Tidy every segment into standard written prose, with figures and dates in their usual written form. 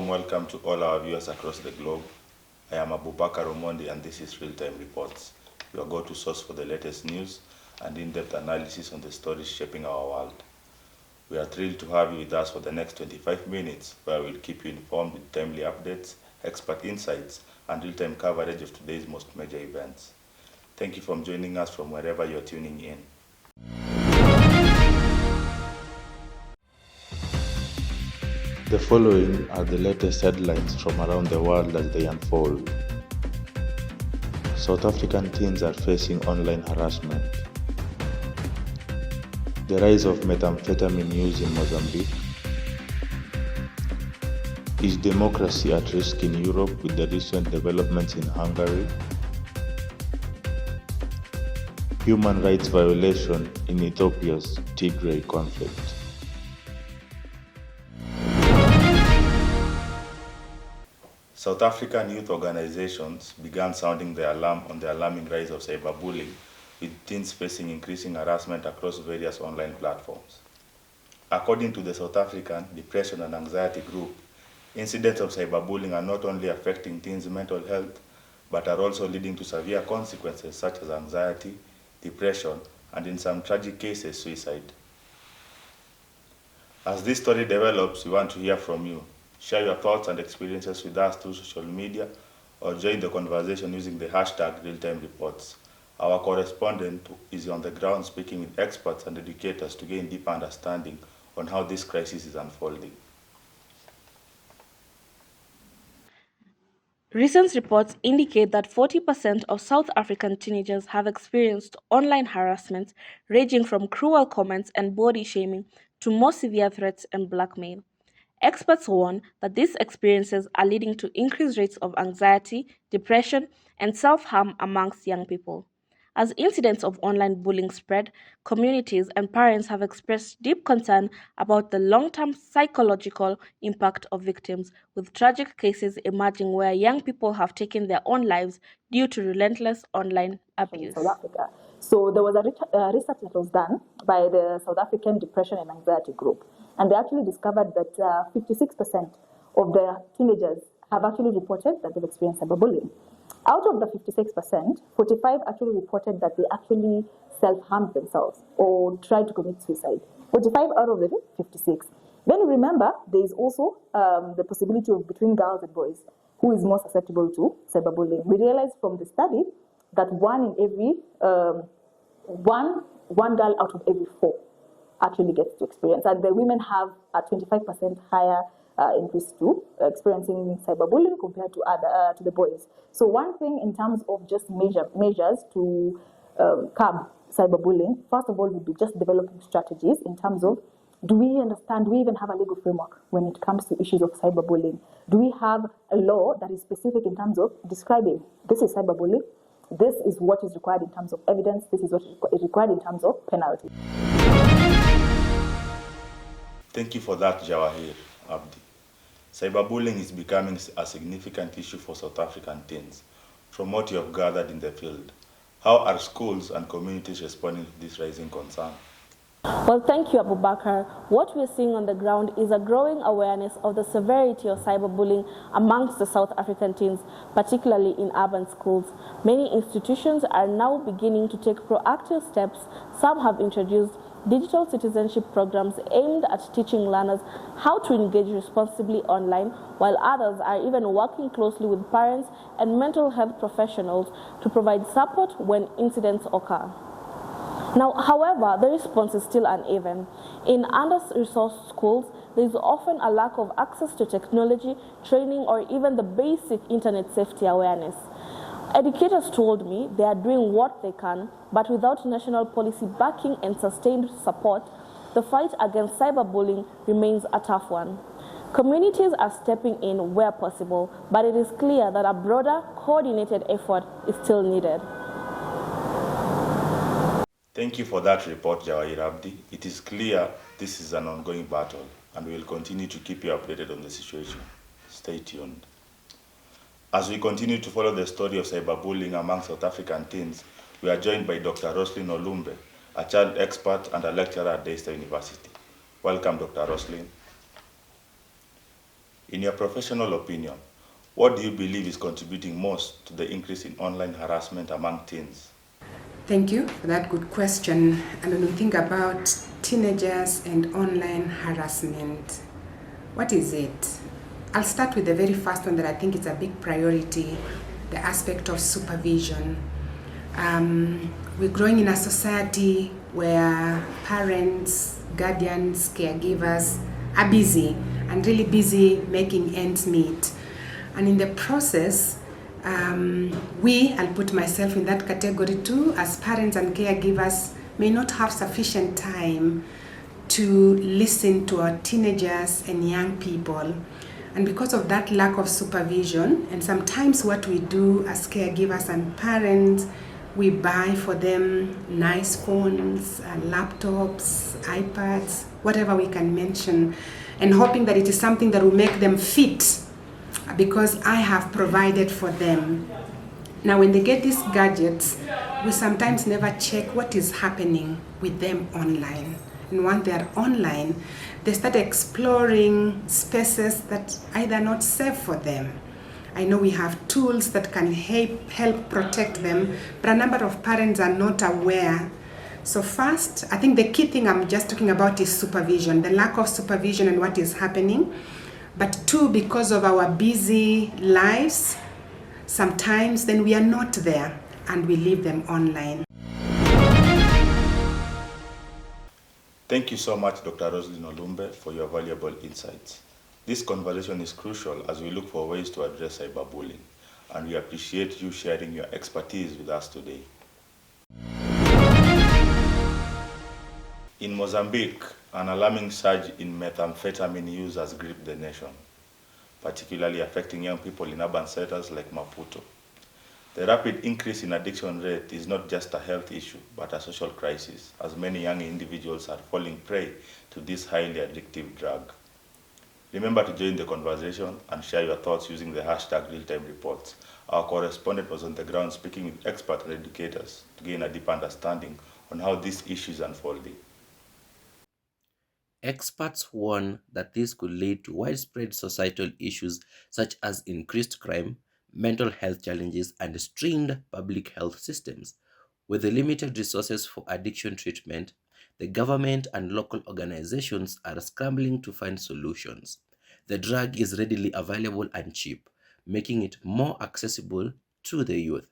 warm welcome to all our viewers across the globe. I am Abubakar Omondi and this is Real Time Reports, your go-to source for the latest news and in-depth analysis on the stories shaping our world. We are thrilled to have you with us for the next 25 minutes, where we'll keep you informed with timely updates, expert insights, and real-time coverage of today's most major events. Thank you for joining us from wherever you're tuning in. The following are the latest headlines from around the world as they unfold. South African teens are facing online harassment. The rise of methamphetamine use in Mozambique. Is democracy at risk in Europe with the recent developments in Hungary? Human rights violation in Ethiopia's Tigray conflict. South African youth organizations began sounding the alarm on the alarming rise of cyberbullying, with teens facing increasing harassment across various online platforms. According to the South African Depression and Anxiety Group, incidents of cyberbullying are not only affecting teens' mental health, but are also leading to severe consequences such as anxiety, depression, and in some tragic cases, suicide. As this story develops, we want to hear from you. Share your thoughts and experiences with us through social media or join the conversation using the hashtag RealTimeReports. Our correspondent is on the ground speaking with experts and educators to gain deeper understanding on how this crisis is unfolding. Recent reports indicate that 40% of South African teenagers have experienced online harassment, ranging from cruel comments and body shaming to more severe threats and blackmail. Experts warn that these experiences are leading to increased rates of anxiety, depression, and self-harm amongst young people. As incidents of online bullying spread, communities and parents have expressed deep concern about the long-term psychological impact of victims, with tragic cases emerging where young people have taken their own lives due to relentless online abuse. South Africa. So there was a research that was done by the South African Depression and Anxiety Group, and they actually discovered that 56% of the teenagers have actually reported that they've experienced cyberbullying. Out of the 56%, 45 actually reported that they actually self-harmed themselves or tried to commit suicide. 45 out of the 56. Then remember, there is also the possibility of between girls and boys who is more susceptible to cyberbullying. We realized from the study that one girl out of every 4 actually gets to experience, and the women have a 25% higher increase to experiencing cyberbullying compared to the boys. So one thing in terms of just measures to curb cyberbullying, first of all, would be just developing strategies in terms of, do we understand, do we even have a legal framework when it comes to issues of cyberbullying? Do we have a law that is specific in terms of describing this is cyberbullying, this is what is required in terms of evidence, this is what is required in terms of penalty? Thank you for that, Jawahir Abdi. Cyberbullying is becoming a significant issue for South African teens. From what you have gathered in the field, how are schools and communities responding to this rising concern? Well, thank you, Abubakar. What we're seeing on the ground is a growing awareness of the severity of cyberbullying amongst the South African teens, particularly in urban schools. Many institutions are now beginning to take proactive steps. Some have introduced digital citizenship programs aimed at teaching learners how to engage responsibly online, while others are even working closely with parents and mental health professionals to provide support when incidents occur. Now, however, the response is still uneven. In under-resourced schools, there is often a lack of access to technology, training, or even the basic internet safety awareness. Educators told me they are doing what they can, but without national policy backing and sustained support, the fight against cyberbullying remains a tough one. Communities are stepping in where possible, but it is clear that a broader, coordinated effort is still needed. Thank you for that report, Jawahir Abdi. It is clear this is an ongoing battle, and we will continue to keep you updated on the situation. Stay tuned. As we continue to follow the story of cyberbullying among South African teens, we are joined by Dr. Roslyn Olumbe, a child expert and a lecturer at Daystar University. Welcome, Dr. Roslyn. In your professional opinion, what do you believe is contributing most to the increase in online harassment among teens? Thank you for that good question. And when we think about teenagers and online harassment, what is it? I'll start with the very first one that I think is a big priority, the aspect of supervision. We're growing in a society where parents, guardians, caregivers are busy and really busy making ends meet. And in the process, I'll put myself in that category too, as parents and caregivers may not have sufficient time to listen to our teenagers and young people. And because of that lack of supervision, and sometimes what we do as caregivers and parents, we buy for them nice phones, laptops, iPads, whatever we can mention, and hoping that it is something that will make them fit because I have provided for them. Now, when they get these gadgets, we sometimes never check what is happening with them online. And once they are online, they start exploring spaces that either not safe for them. I know we have tools that can help protect them, but a number of parents are not aware. So first, I think the key thing I'm just talking about is supervision, the lack of supervision and what is happening. But two, because of our busy lives, sometimes then we are not there and we leave them online. Thank you so much, Dr. Roslyn Olumbe, for your valuable insights. This conversation is crucial as we look for ways to address cyberbullying, and we appreciate you sharing your expertise with us today. In Mozambique, an alarming surge in methamphetamine use has gripped the nation, particularly affecting young people in urban centers like Maputo. The rapid increase in addiction rate is not just a health issue, but a social crisis, as many young individuals are falling prey to this highly addictive drug. Remember to join the conversation and share your thoughts using the hashtag Realtime Reports. Our correspondent was on the ground speaking with experts and educators to gain a deep understanding on how this issue is unfolding. Experts warn that this could lead to widespread societal issues such as increased crime, mental health challenges, and strained public health systems. With the limited resources for addiction treatment, the government and local organizations are scrambling to find solutions. The drug is readily available and cheap, making it more accessible to the youth.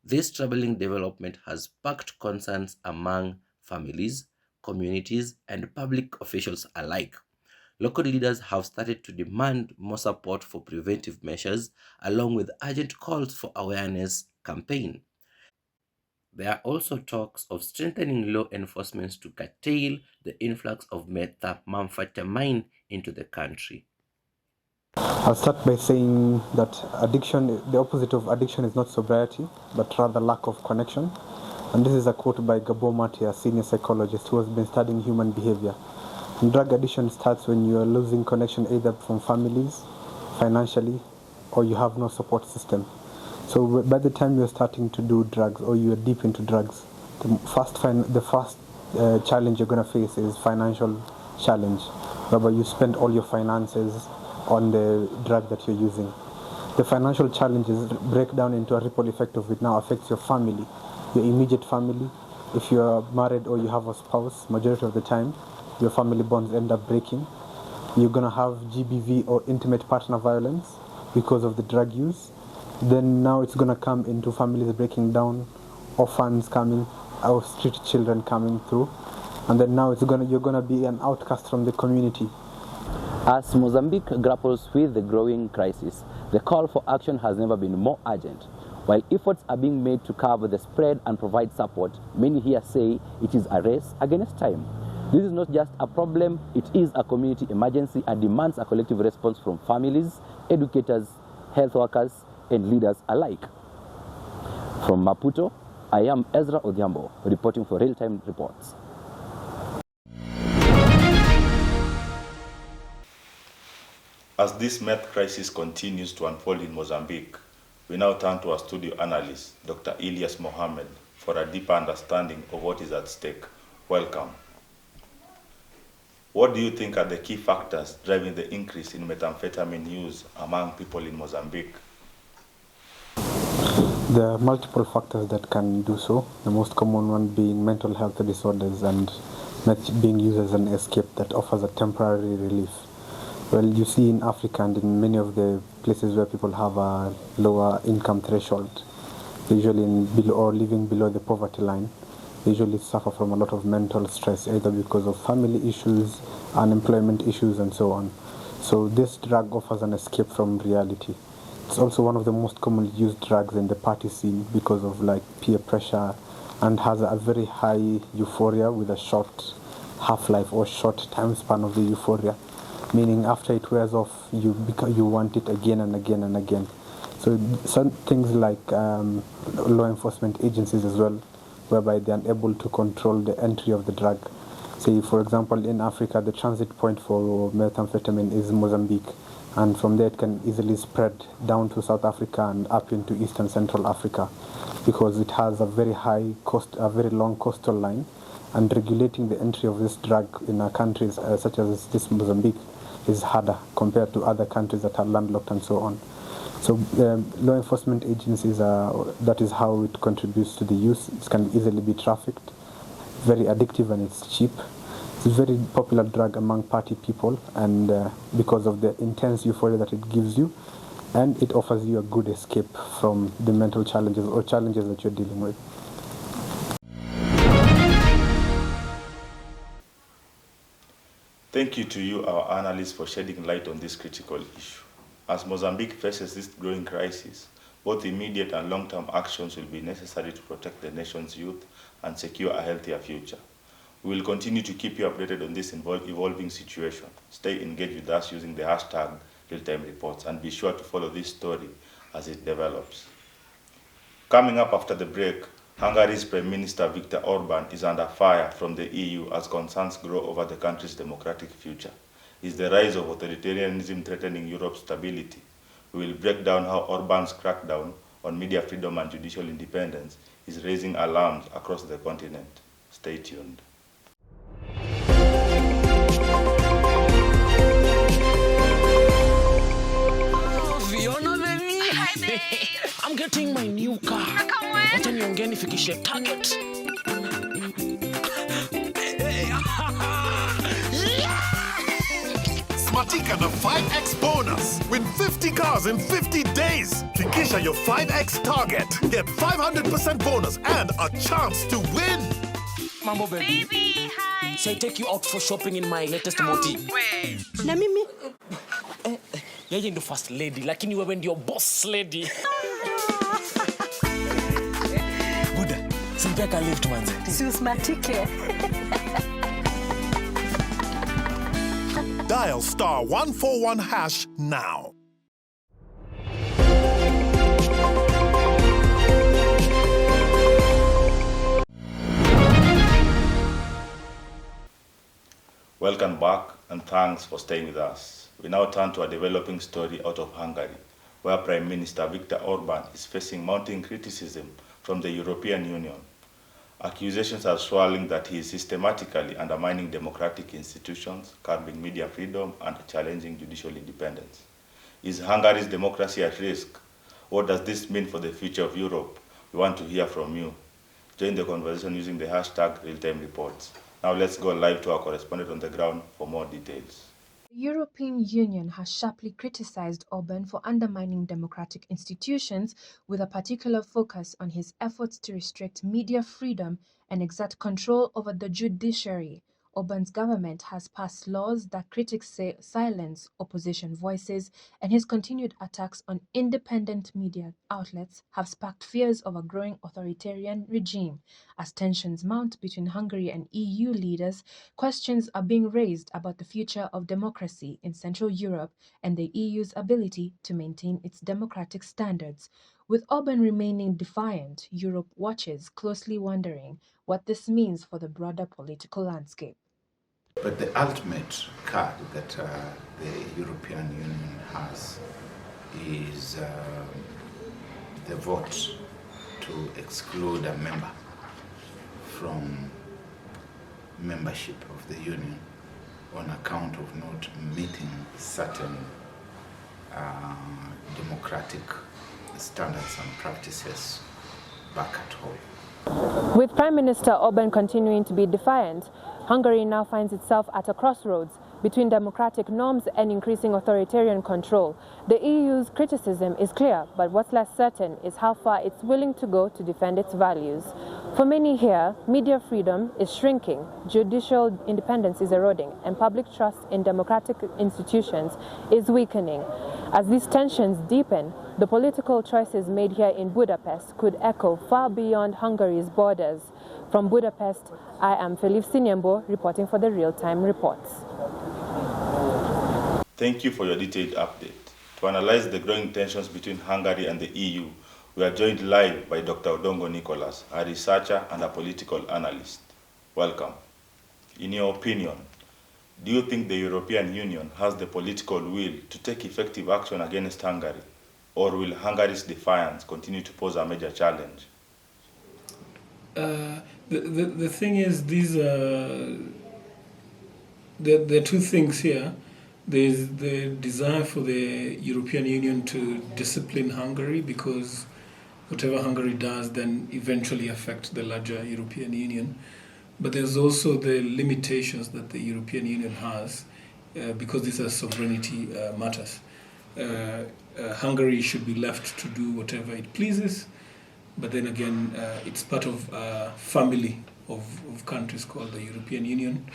This troubling development has sparked concerns among families, communities, and public officials alike. Local leaders have started to demand more support for preventive measures, along with urgent calls for awareness campaign. There are also talks of strengthening law enforcement to curtail the influx of methamphetamine into the country. I'll start by saying that the opposite of addiction is not sobriety, but rather lack of connection. And this is a quote by Gabor Mate, a senior psychologist who has been studying human behavior. And drug addiction starts when you are losing connection either from families, financially, or you have no support system. So by the time you're starting to do drugs or you're deep into drugs, the first challenge you're going to face is financial challenge, whereby you spend all your finances on the drug that you're using. The financial challenges break down into a ripple effect of it now affects your family, your immediate family. If you're married or you have a spouse, majority of the time, your family bonds end up breaking. You're going to have GBV or intimate partner violence because of the drug use. Then now it's going to come into families breaking down, orphans coming, our street children coming through. And then now you're going to be an outcast from the community. As Mozambique grapples with the growing crisis, the call for action has never been more urgent. While efforts are being made to curb the spread and provide support, many here say it is a race against time. This is not just a problem, it is a community emergency and demands a collective response from families, educators, health workers, and leaders alike. From Maputo, I am Ezra Odhiambo, reporting for Real-Time Reports. As this meth crisis continues to unfold in Mozambique, we now turn to our studio analyst, Dr. Ilyas Mohammed, for a deeper understanding of what is at stake. Welcome. What do you think are the key factors driving the increase in methamphetamine use among people in Mozambique? There are multiple factors that can do so, the most common one being mental health disorders and meth being used as an escape that offers a temporary relief. Well, you see in Africa and in many of the places where people have a lower income threshold, usually below or living below the poverty line, they usually suffer from a lot of mental stress, either because of family issues, unemployment issues, and so on. So this drug offers an escape from reality. It's also one of the most commonly used drugs in the party scene because of like peer pressure, and has a very high euphoria with a short half-life or short time span of the euphoria, meaning after it wears off, you want it again and again and again. So some things like law enforcement agencies as well, whereby they are able to control the entry of the drug. Say, for example, in Africa, the transit point for methamphetamine is Mozambique, and from there it can easily spread down to South Africa and up into Eastern Central Africa, because it has a very high coast, a very long coastal line, and regulating the entry of this drug in our countries such as this Mozambique is harder compared to other countries that are landlocked and so on. So law enforcement agencies that is how it contributes to the use. It can easily be trafficked, very addictive, and it's cheap. It's a very popular drug among party people, and because of the intense euphoria that it gives you, and it offers you a good escape from the mental challenges or challenges that you're dealing with. Thank you to you, our analysts, for shedding light on this critical issue. As Mozambique faces this growing crisis, both immediate and long-term actions will be necessary to protect the nation's youth and secure a healthier future. We will continue to keep you updated on this evolving situation. Stay engaged with us using the hashtag Realtime Reports, and be sure to follow this story as it develops. Coming up after the break, Hungary's Prime Minister Viktor Orban is under fire from the EU as concerns grow over the country's democratic future. Is the rise of authoritarianism threatening Europe's stability? We will break down how Orban's crackdown on media freedom and judicial independence is raising alarms across the continent. Stay tuned. Fiona baby. Hi babe. I'm getting my new car. Come on. Wacha niongee nifikishe target. Smartika the 5X bonus. Win 50 cars in 50 days. Fikisha your 5X target. Get 500% bonus and a chance to win. Mambo baby. Baby, hi. So I take you out for shopping in my latest moti. Wait. Na mimi yeye ndo first lady, lakini wewe ndio boss lady. Buda, simpeka lift manze. Si usmatike. Dial *141# now. Welcome back, and thanks for staying with us. We now turn to a developing story out of Hungary, where Prime Minister Viktor Orban is facing mounting criticism from the European Union. Accusations are swirling that he is systematically undermining democratic institutions, curbing media freedom, and challenging judicial independence. Is Hungary's democracy at risk? What does this mean for the future of Europe? We want to hear from you. Join the conversation using the hashtag Realtime Reports. Now let's go live to our correspondent on the ground for more details. The European Union has sharply criticized Orban for undermining democratic institutions, with a particular focus on his efforts to restrict media freedom and exert control over the judiciary. Orban's government has passed laws that critics say silence opposition voices, and his continued attacks on independent media outlets have sparked fears of a growing authoritarian regime. As tensions mount between Hungary and EU leaders, questions are being raised about the future of democracy in Central Europe and the EU's ability to maintain its democratic standards. With Orban remaining defiant, Europe watches, closely wondering what this means for the broader political landscape. But the ultimate card that the European Union has is the vote to exclude a member from membership of the Union. on account of not meeting certain democratic standards and practices back at home. With Prime Minister Orban continuing to be defiant, Hungary now finds itself at a crossroads between democratic norms and increasing authoritarian control. The EU's criticism is clear, but what's less certain is how far it's willing to go to defend its values. For many here, media freedom is shrinking, judicial independence is eroding, and public trust in democratic institutions is weakening. As these tensions deepen, the political choices made here in Budapest could echo far beyond Hungary's borders. From Budapest, I am Felipe Sinyembo reporting for the Real Time Reports. Thank you for your detailed update. To analyze the growing tensions between Hungary and the EU, we are joined live by Dr. Odongo Nicholas, a researcher and a political analyst. Welcome. In your opinion, do you think the European Union has the political will to take effective action against Hungary, or will Hungary's defiance continue to pose a major challenge? The thing is, these there are two things here. There's the desire for the European Union to discipline Hungary, because whatever Hungary does then eventually affects the larger European Union. But there's also the limitations that the European Union has, because these are sovereignty matters. Hungary should be left to do whatever it pleases, but then again, it's part of a family of countries called the European Union.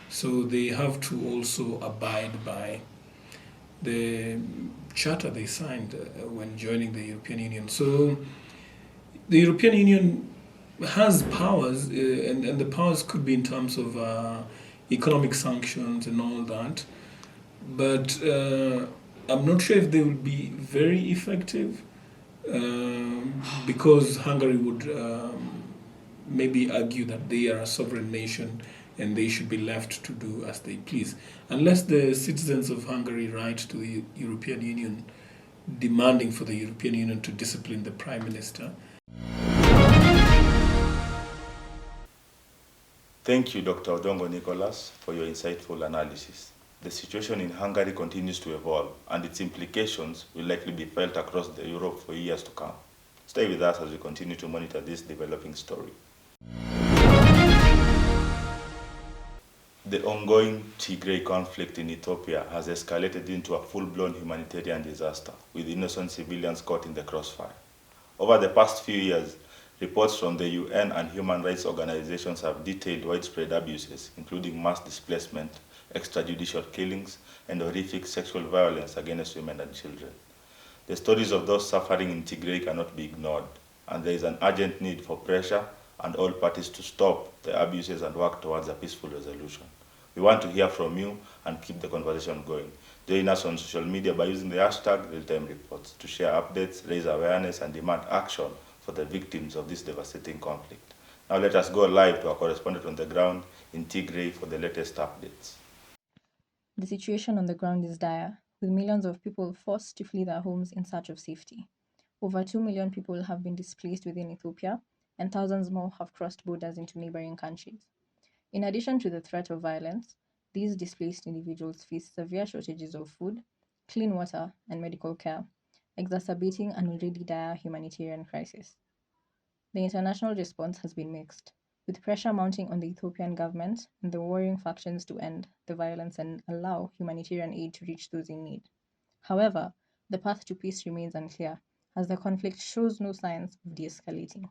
So they have to also abide by the charter they signed when joining the European Union. So the European Union has powers, and the powers could be in terms of economic sanctions and all that. But I'm not sure if they will be very effective, because Hungary would maybe argue that they are a sovereign nation and they should be left to do as they please. Unless the citizens of Hungary write to the European Union demanding for the European Union to discipline the Prime Minister. Thank you, Dr. Odongo Nicholas, for your insightful analysis. The situation in Hungary continues to evolve, and its implications will likely be felt across Europe for years to come. Stay with us as we continue to monitor this developing story. The ongoing Tigray conflict in Ethiopia has escalated into a full-blown humanitarian disaster, with innocent civilians caught in the crossfire. Over the past few years, reports from the UN and human rights organizations have detailed widespread abuses, including mass displacement, extrajudicial killings, and horrific sexual violence against women and children. The stories of those suffering in Tigray cannot be ignored, and there is an urgent need for pressure and all parties to stop the abuses and work towards a peaceful resolution. We want to hear from you and keep the conversation going. Join us on social media by using the hashtag Realtime Reports to share updates, raise awareness, and demand action for the victims of this devastating conflict. Now let us go live to our correspondent on the ground in Tigray for the latest updates. The situation on the ground is dire, with millions of people forced to flee their homes in search of safety. Over 2 million people have been displaced within Ethiopia, and thousands more have crossed borders into neighboring countries. In addition to the threat of violence, these displaced individuals face severe shortages of food, clean water, and medical care, exacerbating an already dire humanitarian crisis. The international response has been mixed, with pressure mounting on the Ethiopian government and the warring factions to end the violence and allow humanitarian aid to reach those in need. However, the path to peace remains unclear, as the conflict shows no signs of de-escalating.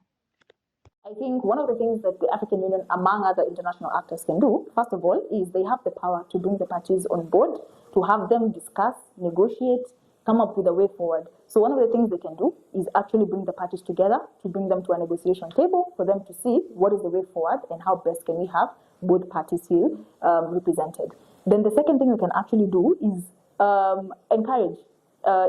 I think one of the things that the African Union, among other international actors, can do, first of all, is they have the power to bring the parties on board, to have them discuss, negotiate, come up with a way forward. So one of the things they can do is actually bring the parties together, to bring them to a negotiation table, for them to see what is the way forward and how best can we have both parties feel represented. Then the second thing we can actually do is encourage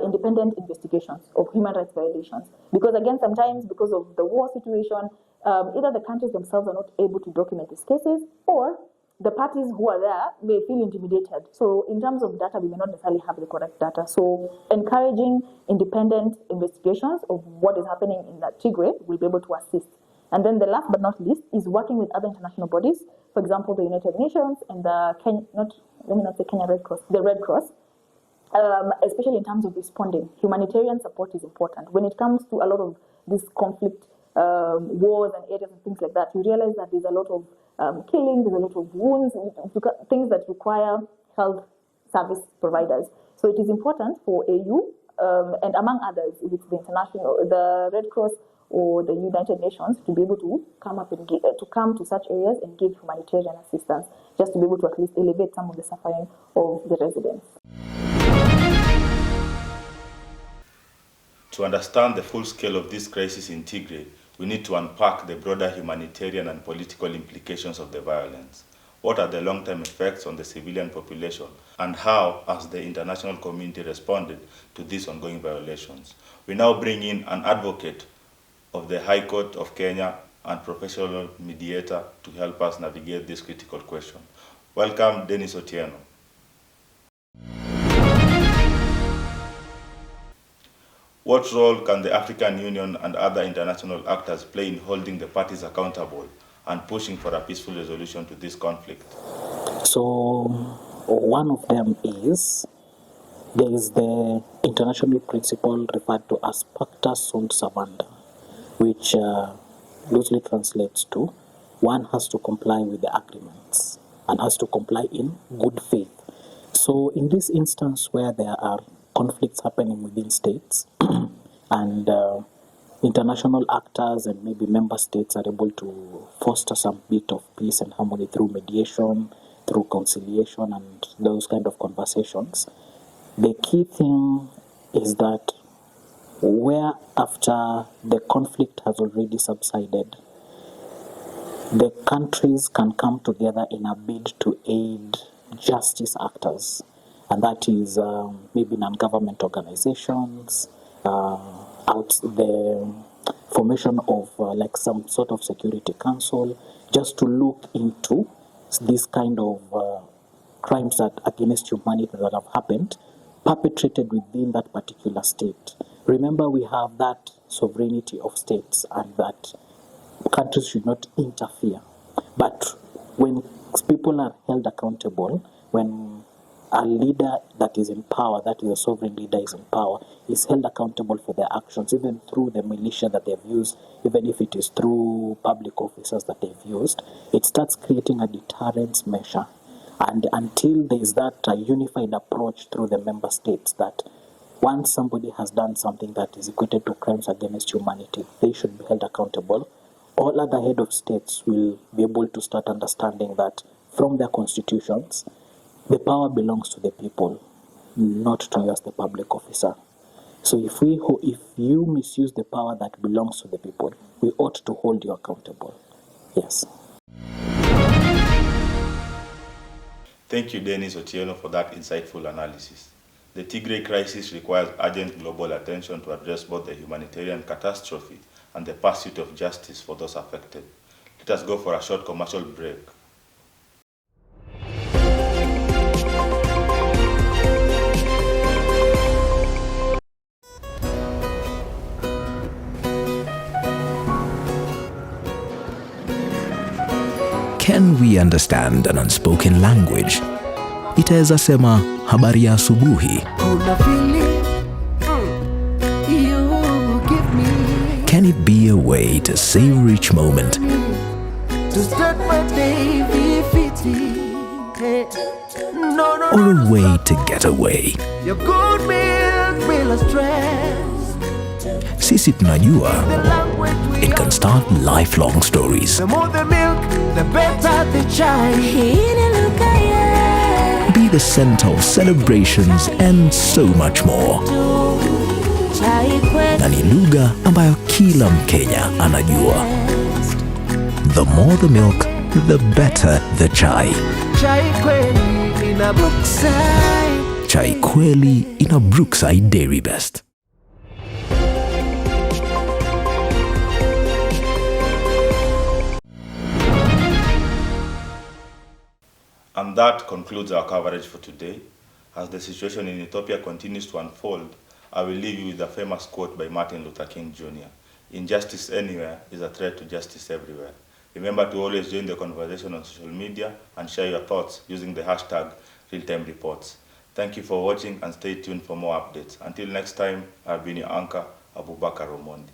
independent investigations of human rights violations. Because again, sometimes because of the war situation, either the countries themselves are not able to document these cases, or the parties who are there may feel intimidated. So in terms of data, we may not necessarily have the correct data. So encouraging independent investigations of what is happening in that Tigray will be able to assist And then the last but not least is working with other international bodies, for example, the United Nations and the the Red Cross, especially in terms of responding. Humanitarian support is important. When it comes to a lot of this conflict, wars and areas and things like that, you realize that there's a lot of killing, there's a lot of wounds, things that require health service providers. So it is important for AU and among others, if it's the international, the Red Cross or the United Nations, to be able to come up and to come to such areas and give humanitarian assistance, just to be able to at least elevate some of the suffering of the residents. To understand the full scale of this crisis in Tigray, we need to unpack the broader humanitarian and political implications of the violence. What are the long-term effects on the civilian population, and how has the international community responded to these ongoing violations? We now bring in an advocate of the High Court of Kenya and professional mediator to help us navigate this critical question. Welcome, Dennis Otieno. What role can the African Union and other international actors play in holding the parties accountable and pushing for a peaceful resolution to this conflict? So, one of them is, there is the international principle referred to as Pacta Sunt Servanda, which loosely translates to one has to comply with the agreements and has to comply in good faith. So in this instance where there are conflicts happening within states and international actors and maybe member states are able to foster some bit of peace and harmony through mediation, through conciliation and those kind of conversations, the key thing is that where after the conflict has already subsided, the countries can come together in a bid to aid justice actors, and that is maybe non-government organizations, out the formation of like some sort of security council, just to look into this kind of crimes that against humanity that have happened, perpetrated within that particular state. Remember, we have that sovereignty of states and that countries should not interfere. But when people are held accountable, when a leader that is in power, that is a sovereign leader is in power, is held accountable for their actions, even through the militia that they've used, even if it is through public officers that they've used, it starts creating a deterrence measure. And until there is that unified approach through the member states that once somebody has done something that is equated to crimes against humanity, they should be held accountable. All other head of states will be able to start understanding that from their constitutions, the power belongs to the people, not to you as the public officer. So if you misuse the power that belongs to the people, we ought to hold you accountable. Yes. Thank you, Dennis Otieno, for that insightful analysis. The Tigray crisis requires urgent global attention to address both the humanitarian catastrophe and the pursuit of justice for those affected. Let us go for a short commercial break. Can we understand an unspoken language? Itaweza sema habari ya asubuhi. Can it be a way to savor each moment? Or a way to get away? Sisi tunajua it can start lifelong stories. The more the milk, the better the chai. Be the center of celebrations and so much more. Na ni lugha ambayo kila Mkenya anajua. The more the milk, the better the chai. Chai kweli ina Brookside. Chai kweli ina Brookside Dairy Best. And that concludes our coverage for today. As the situation in Ethiopia continues to unfold, I will leave you with a famous quote by Martin Luther King Jr. Injustice anywhere is a threat to justice everywhere. Remember to always join the conversation on social media and share your thoughts using the hashtag #RealTimeReports. Thank you for watching and stay tuned for more updates. Until next time, I've been your anchor, Abubakar Omondi.